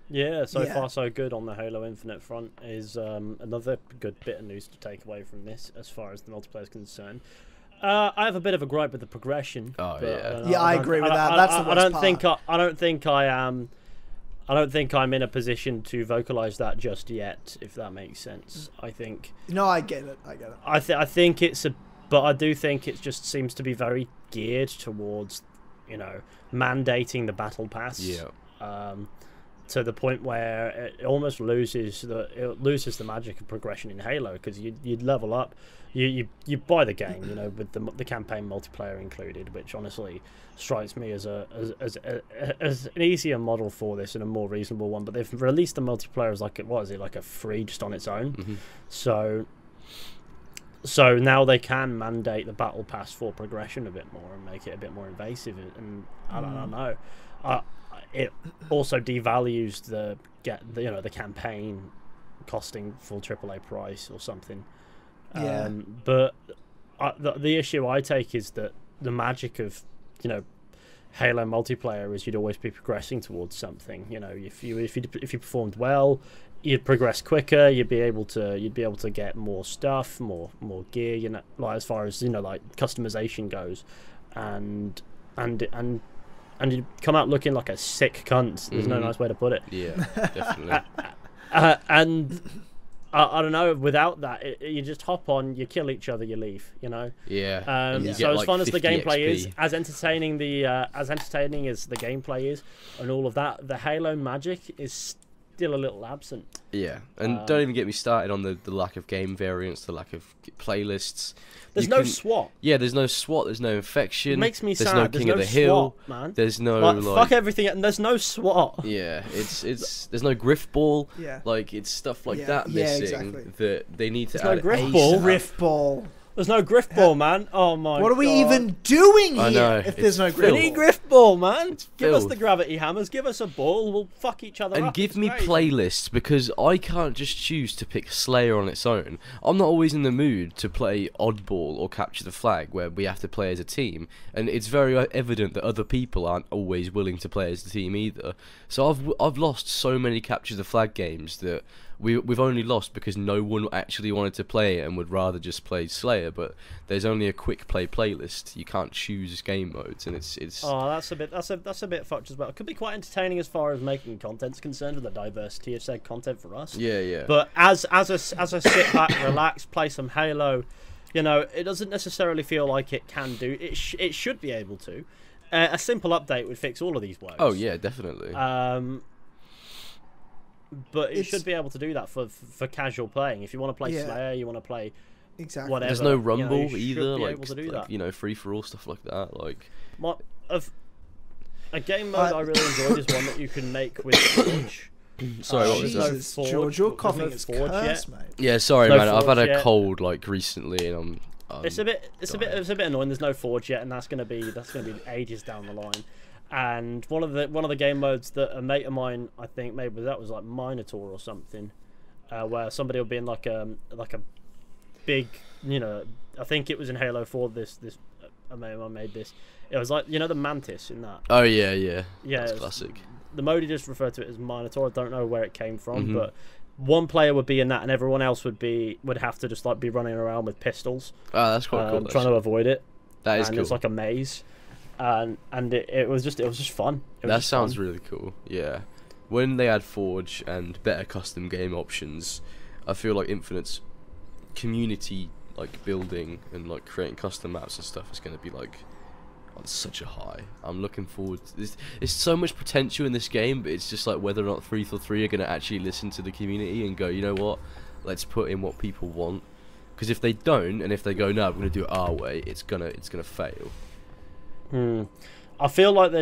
Yeah, so far so good on the Halo Infinite front is another good bit of news to take away from this as far as the multiplayer is concerned. I have a bit of a gripe with the progression. Oh but, yeah, I agree with that. That's the worst I don't part. think I don't think I am. I don't think I'm in a position to vocalize that just yet, if that makes sense. I think. No, I get it. I get it. I think it's a, but I do think it just seems to be very geared towards, mandating the battle pass. yeah. To the point where it almost loses the magic of progression in Halo, because you'd level up, you buy the game, with the campaign multiplayer included, which honestly strikes me as an easier model for this and a more reasonable one. But they've released the multiplayer as like a free just on its own. Mm-hmm. So now they can mandate the battle pass for progression a bit more and make it a bit more invasive. And I don't know. It also devalues the campaign costing full AAA price or something. Yeah. But the issue I take is that the magic of Halo multiplayer is you'd always be progressing towards something. If you performed well, you'd progress quicker. You'd be able to get more stuff, more gear. Like as far as like customization goes, and you come out looking like a sick cunt. There's no nice way to put it. Yeah, definitely. And I don't know. Without that, you just hop on, you kill each other, you leave. Yeah. So as fun as the 50 gameplay XP. is, as entertaining as the gameplay is, and all of that, the Halo magic is still a little absent. Yeah, and don't even get me started on the lack of game variants, the lack of playlists. There's no SWAT. Yeah, there's no SWAT. There's no infection. It makes me there's sad. No There's King no of the Hill. SWAT, man. There's no fuck everything. And there's no SWAT. Yeah, it's there's no griff ball. Yeah. Like it's stuff like Yeah. that Yeah, missing exactly. that they need to There's no add. griff ASAP. ball. Rift ball. There's no griff ball, man. Oh my. What are we God. even doing here I know, if there's no it's We grift need ball? griff ball, man. Give us filth. the gravity hammers. Give us a ball. We'll fuck each other And up. give It's me great. playlists, because I can't just choose to pick Slayer on its own. I'm not always in the mood to play Oddball or Capture the Flag, where we have to play as a team, and it's very evident that other people aren't always willing to play as a team either. So I've lost so many Capture the Flag games that we've only lost because no one actually wanted to play it and would rather just play Slayer. But there's only a quick play playlist. You can't choose game modes, and it's. Oh, that's a bit fucked as well. It could be quite entertaining as far as making content's concerned, with the diversity of said content for us. Yeah. But as a sit back, relax, play some Halo, it doesn't necessarily feel like it can do. It should be able to. A simple update would fix all of these woes. Oh yeah, definitely. But it should be able to do that for casual playing. If you want to play Yeah. Slayer, you want to play Exactly. whatever. There's no rumble you should either, be like, able to do that. free for all stuff like that. Like A game mode I really enjoyed is one that you can make with Forge. Sorry, what was that? Jesus, Forge, George, your there's coughing no is Forge cursed, yet. mate. Yeah, sorry, No man. I've had Forge a yet. cold like recently, and It's a bit annoying. There's no Forge yet, and that's gonna be ages down the line. And one of the game modes that a mate of mine, I think maybe that was like Minotaur or something, where somebody would be in like a big, I think it was in Halo 4. This a mate of mine made this. It was like the Mantis in that. oh yeah, Yeah, that's it's- classic. The mode he just referred to it as Minotaur. I don't know where it came from, Mhm. but one player would be in that, and everyone else would have to just like be running around with pistols, Oh, that's quite cool. trying to avoid it. That is And cool. it's like a maze, and it was just fun. It was That just sounds fun. really cool. Yeah, when they add Forge and better custom game options, I feel like Infinite's community like building and like creating custom maps and stuff is going to be like on such a high. I'm looking forward to this. There's so much potential in this game, but it's just like whether or not 343 are going to actually listen to the community and go, you know what, let's put in what people want. Because if they don't, and if they go, no, we're going to do it our way, it's gonna fail. I feel like I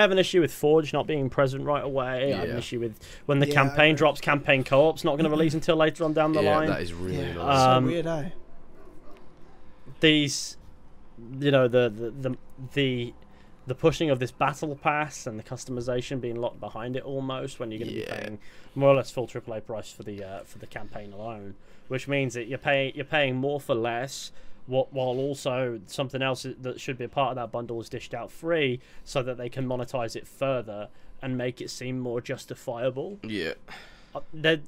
have an issue with Forge not being present right away. I have an Yeah. issue with when the Yeah, I campaign agree. drops. Campaign co-op's not going to release until later on down the Yeah, line. that is really Yeah, annoying. so weird, eh? These, the pushing of this battle pass and the customization being locked behind it almost, when you're going to be paying more or less full AAA price for the campaign alone, which means that you're paying more for less. While also something else that should be a part of that bundle is dished out free, so that they can monetize it further and make it seem more justifiable. Yeah. That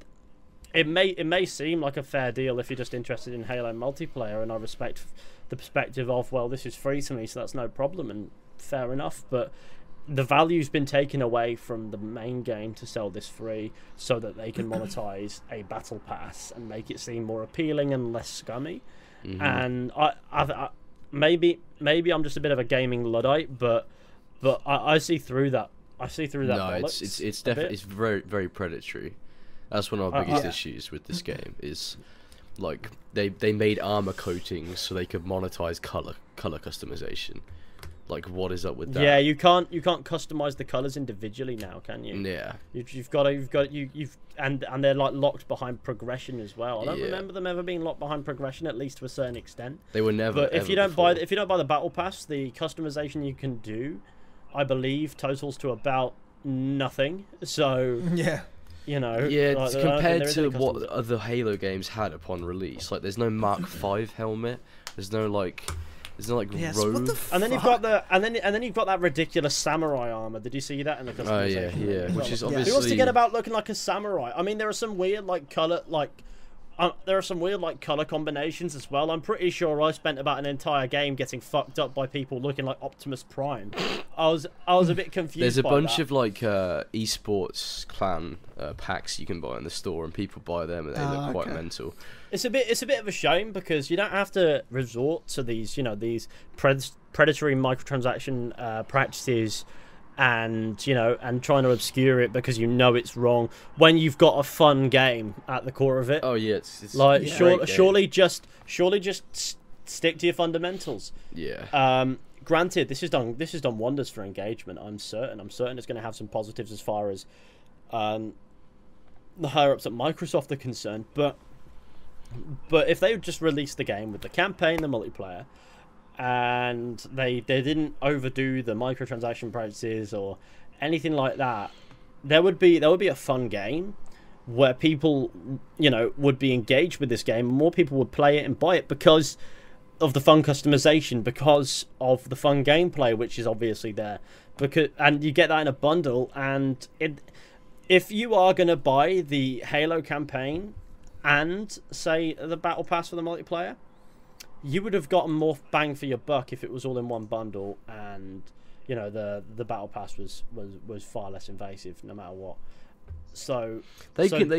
it may seem like a fair deal if you're just interested in Halo multiplayer, and I respect the perspective of, well, this is free to me, so that's no problem, and fair enough. But the value's been taken away from the main game to sell this free, so that they can monetize a battle pass and make it seem more appealing and less scummy. Mm-hmm. And I maybe I'm just a bit of a gaming luddite, but I see through that. I see through that. No, it's definitely very very predatory. That's one of our biggest issues with this game is, like, they made armor coatings so they could monetize color customization. Like, what is up with that? Yeah, you can't customize the colors individually now, can you? Yeah. And they're like locked behind progression as well. I don't Yeah. remember them ever being locked behind progression, at least to a certain extent. They were never. But if ever you don't before. buy the battle pass, the customization you can do, I believe, totals to about nothing. So Yeah. you know, Yeah, like, compared there is to any what customization. other Halo games had upon release, like there's no Mark V helmet, there's no like Yes. robe. What the And then you've fuck? got then you've got that ridiculous samurai armor. Did you see that in the customization? Oh yeah, which is Yeah. obviously. Who wants to get about looking like a samurai? I mean, there are some weird color combinations as well. I'm pretty sure I spent about an entire game getting fucked up by people looking like Optimus Prime. I was a bit confused. There's a by bunch that. of like esports clan packs you can buy in the store, and people buy them, and they look quite okay. mental. It's a bit of a shame because you don't have to resort to these predatory microtransaction practices, and trying to obscure it because it's wrong when you've got a fun game at the core of it. Oh yeah, it's Like a great game. surely just stick to your fundamentals. Yeah. Granted, this has done wonders for engagement. I'm certain it's going to have some positives as far as the higher ups at Microsoft are concerned. But if they would just release the game with the campaign, the multiplayer, and they didn't overdo the microtransaction practices or anything like that, there would be a fun game where people would be engaged with this game, and more people would play it and buy it because of the fun customization, because of the fun gameplay, which is obviously there, and you get that in a bundle. And if you are going to buy the Halo campaign and say the battle pass for the multiplayer, you would have gotten more bang for your buck if it was all in one bundle, and the battle pass was far less invasive no matter what. So They can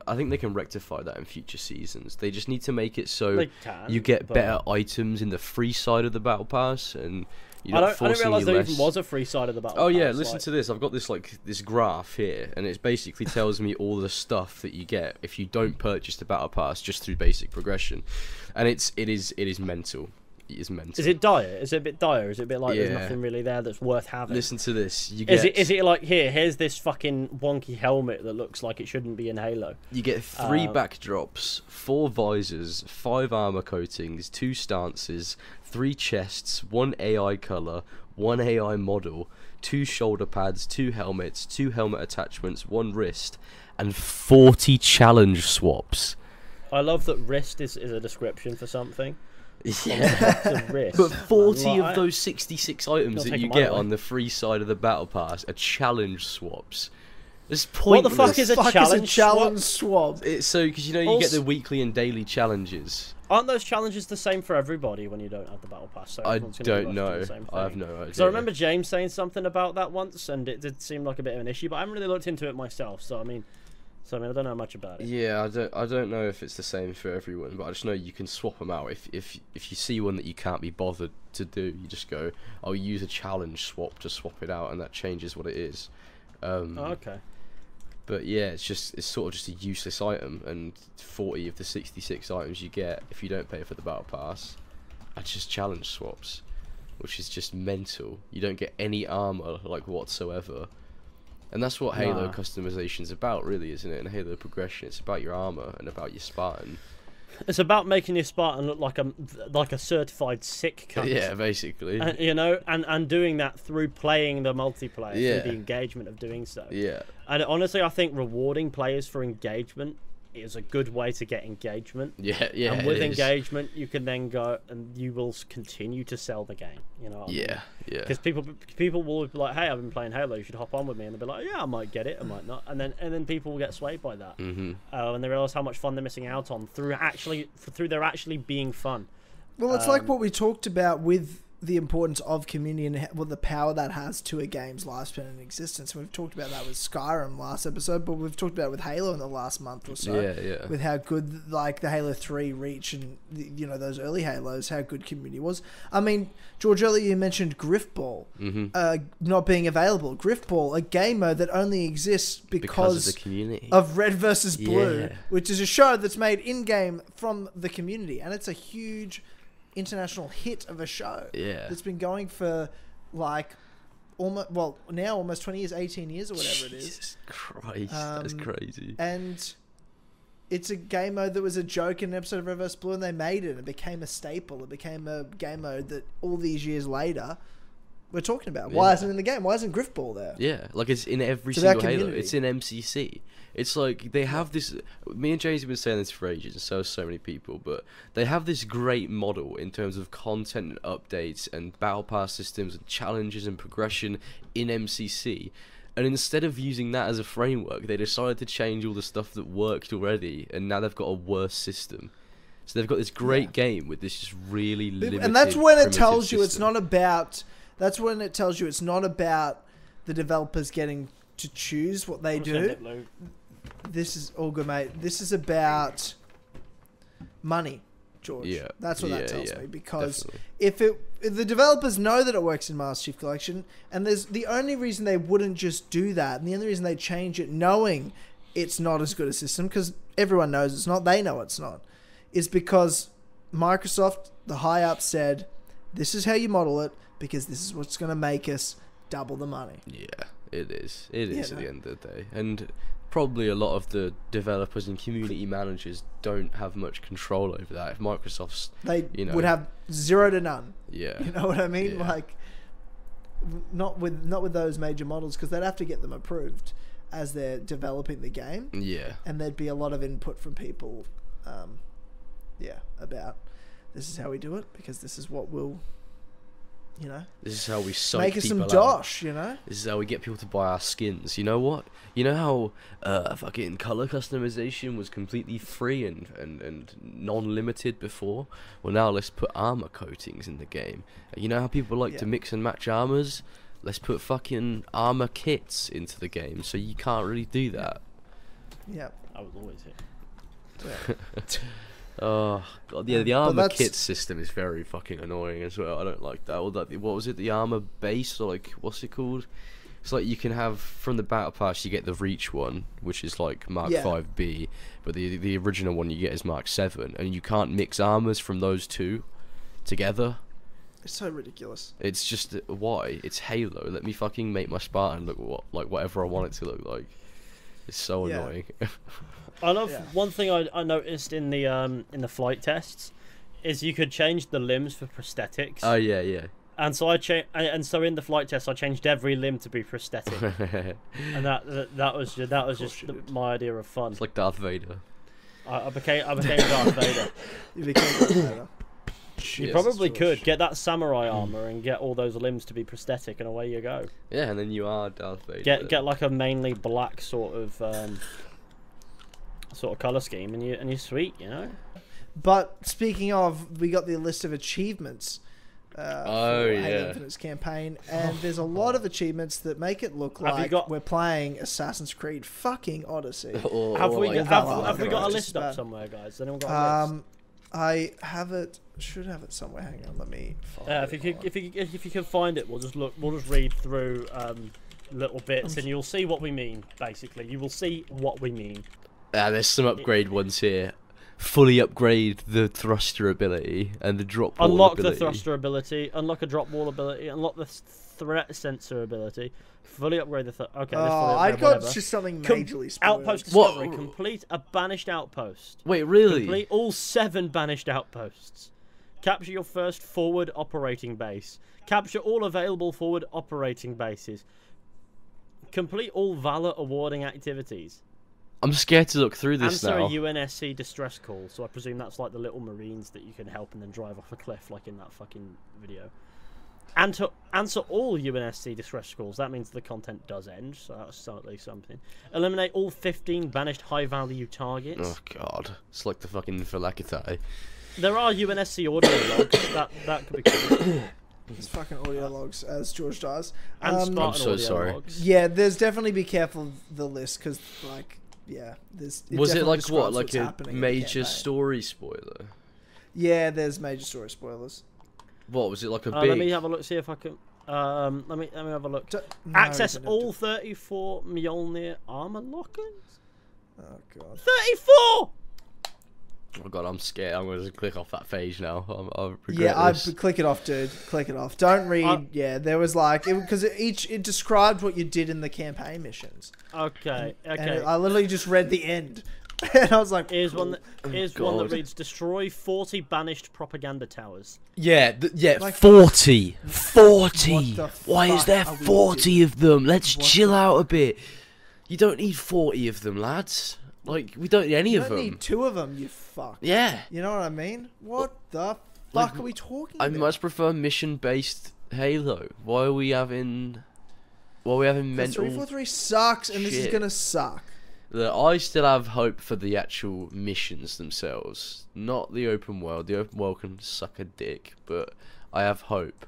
I think they can rectify that in future seasons. They just need to make it so They can, you get but- better items in the free side of the battle pass, and you're I not don't forcing realise you there less. even was a free side of the battle Oh yeah, pass, listen like- to this. I've got this graph here, and it basically tells me all the stuff that you get if you don't purchase the battle pass just through basic progression, and it is mental. It is mental. Is it dire? Is it a bit dire? Is it a bit like there's Yeah. nothing really there that's worth having? Listen to this. You Is get it like here's this fucking wonky helmet that looks like it shouldn't be in Halo? you get 3 backdrops, 4 visors, 5 armor coatings, 2 stances, 3 chests, 1 AI color, 1 AI model, 2 shoulder pads, 2 helmets, 2 helmet attachments, 1 wrist, and 40 challenge swaps. I love that wrist is a description for something. Yeah. It's a wrist. But 40 Like, of those 66 items Don't that take you them get away. on the free side of the battle pass are challenge swaps. It's What the pointless. fuck is a Fuck challenge? is a challenge swap? It's so because you get Also- the weekly and daily challenges. Aren't those challenges the same for everybody when you don't have the battle pass? So I everyone's gonna be don't rushed to know. the same I have thing? no idea. Because I remember James saying something about that once, and it did seem like a bit of an issue. But I haven't really looked into it myself, so I mean, I don't know much about it. Yeah, I don't know if it's the same for everyone, but I just know you can swap them out. If you see one that you can't be bothered to do, you just go, I'll use a challenge swap to swap it out, and that changes what it is. Oh, okay. But yeah, it's sort of just a useless item, and 40 of the 66 items you get if you don't pay for the battle pass are just challenge swaps, which is just mental. You don't get any armor like whatsoever. And that's what Halo Nah. customization's about, really, isn't it? And Halo progression, it's about your armor and about your Spartan. It's about making your Spartan look like a certified sick cunt. Yeah, basically. And doing that through playing the multiplayer, Yeah. through the engagement of doing so. Yeah. And honestly, I think rewarding players for engagement is a good way to get engagement. Yeah, yeah. And with it is. engagement, you can then go and you will continue to sell the game. You know what I mean? Yeah, yeah. Because people will be like, "Hey, I've been playing Halo. You should hop on with me." And they'll be like, "Yeah, I might get it, I might not." And then people will get swayed by that, and they realize how much fun they're missing out on through there actually being fun. Well, it's like what we talked about with the importance of community and the power that has to a game's lifespan and existence. We've talked about that with Skyrim last episode, but we've talked about it with Halo in the last month or so. Yeah. With how good like the Halo 3 Reach and those early Halos, how good community was. I mean, George, earlier you mentioned Griffball not being available. Griffball, a game mode that only exists because of the community of Red versus Blue, Yeah. which is a show that's made in game from the community, and it's a huge international hit of a show. Yeah. That's been going for like almost 20 years, 18 years or whatever it is. Jesus Christ, that's crazy. And it's a game mode that was a joke in an episode of Reverse Blue, and they made it. It became a staple. It became a game mode that all these years later we're talking about. Why isn't it in the game? Why isn't Griffball there? Yeah, like it's in every It's single about Halo. community. It's in MCC. It's like they have this. Me and James have been saying this for ages, and so many people. But they have this great model in terms of content and updates and battle pass systems and challenges and progression in MCC. And instead of using that as a framework, they decided to change all the stuff that worked already, and now they've got a worse system. So they've got this great game with this just really limited. And that's when it primitive tells you it's system. not about. That's when it tells you it's not about the developers getting to choose what they do. This is all good, mate. This is about money, George. Yeah. That's what that tells Yeah, me. Because definitely. if the developers know that it works in Master Chief Collection, and there's the only reason they wouldn't just do that, and the only reason they change it, knowing it's not as good a system, because everyone knows it's not, they know it's not, is because Microsoft, the high up, said, "This is how you model it, because this is what's going to make us double the money." Yeah, it is. It is at no. the end of the day. And probably a lot of the developers and community managers don't have much control over that. If Microsoft's, They know, would have 0 to none. yeah, You know what I mean? Yeah. Like, not with those major models, because they'd have to get them approved as they're developing the game, yeah, and there'd be a lot of input from people, about this is how we do it, because this is what will, this is how we psych make us some people out. dosh, This is how we get people to buy our skins. You know what? You know how fucking color customization was completely free and non-limited before? Well, now let's put armor coatings in the game. You know how people like to mix and match armors? Let's put fucking armor kits into the game, so you can't really do that. Yeah. I was always here. Oh god, yeah, the But armor that's- kit system is very fucking annoying as well. I don't like that. Or that, what was it? The armor base, or like what's it called? It's like you can have from the battle pass you get the Reach one, which is like Mark 5B, but the original one you get is Mark 7, and you can't mix armors from those two together. It's so ridiculous. It's just why? It's Halo. Let me fucking make my Spartan look like whatever I want it to look like. It's so annoying. I love one thing I noticed in the flight tests is you could change the limbs for prosthetics. Oh yeah. And so so in the flight test I changed every limb to be prosthetic, and that was just my idea of fun. It's like Darth Vader. I became Darth Vader. You became Darth Vader. You probably could get that samurai armor and get all those limbs to be prosthetic, and away you go. Yeah, and then you are Darth Vader. Get like a mainly black sort of color scheme, and you're sweet, But speaking of, we got the list of achievements for Halo Infinite's campaign, and there's a lot of achievements that make it look like we're playing Assassin's Creed fucking Odyssey. Have we got a list up somewhere, guys? Has anyone got a list? I have it. Should have it somewhere. Hang on, let me find it. If you can find it, we'll just read through little bits, and you'll see what we mean. Basically, you will see what we mean. There's some upgrade ones here. Fully upgrade the thruster ability and the drop wall Unlock ability. the thruster ability. Unlock a drop wall ability. Unlock the threat sensor ability. Fully upgrade the. Okay. I got just something majorly spoiled. Outpost discovery. Complete a banished outpost. Wait, really? Complete all 7 banished outposts. Capture your first forward operating base. Capture all available forward operating bases. Complete all Valor awarding activities. I'm scared to look through this Answer now. a UNSC distress call. So I presume that's like the little Marines that you can help and then drive off a cliff, like in that fucking video. And to answer all UNSC distress calls, that means the content does end, so that's certainly something. Eliminate all 15 banished high-value targets. Oh god, it's like the fucking Phylakitai. There are UNSC audio logs. That could be cool. It's fucking audio logs as George dies. And Spartan I'm so audio sorry. logs. Yeah, there's definitely be careful of the list because, like, yeah, there's. Was it definitely like describes what, like what's a happening in the major campaign. story spoiler? Yeah, there's major story spoilers. What was it like a big? Let me have a look. See if I can. Let me have a look. No, Access you don't all have 34 Mjolnir armor lockers. to- Oh god. 34. Oh god, I'm scared. I'm going to click off that page now. I regret Yeah, this. click it off, dude. Click it off. Don't read. Yeah, there was like because it described what you did in the campaign missions. Okay. And Okay. I literally just read the end, and I was like, Here's cool. one. Here's one that God. reads: destroy 40 banished propaganda towers. Yeah, yeah, Like- 40. 40. What the Why is fuck there are we 40 of them? Let's What chill the- out a bit. You don't need 40 of them, lads. Like, we don't need any You of don't them. need 2 of them. You fuck. Yeah. You know what I mean? What the Like, fuck are we talking I about? much prefer mission-based Halo. Why are we having... Why are we having mental... 343 sucks, and this is shit. gonna suck. Look, I still have hope for the actual missions themselves. Not the open world. The open world can suck a dick, but I have hope.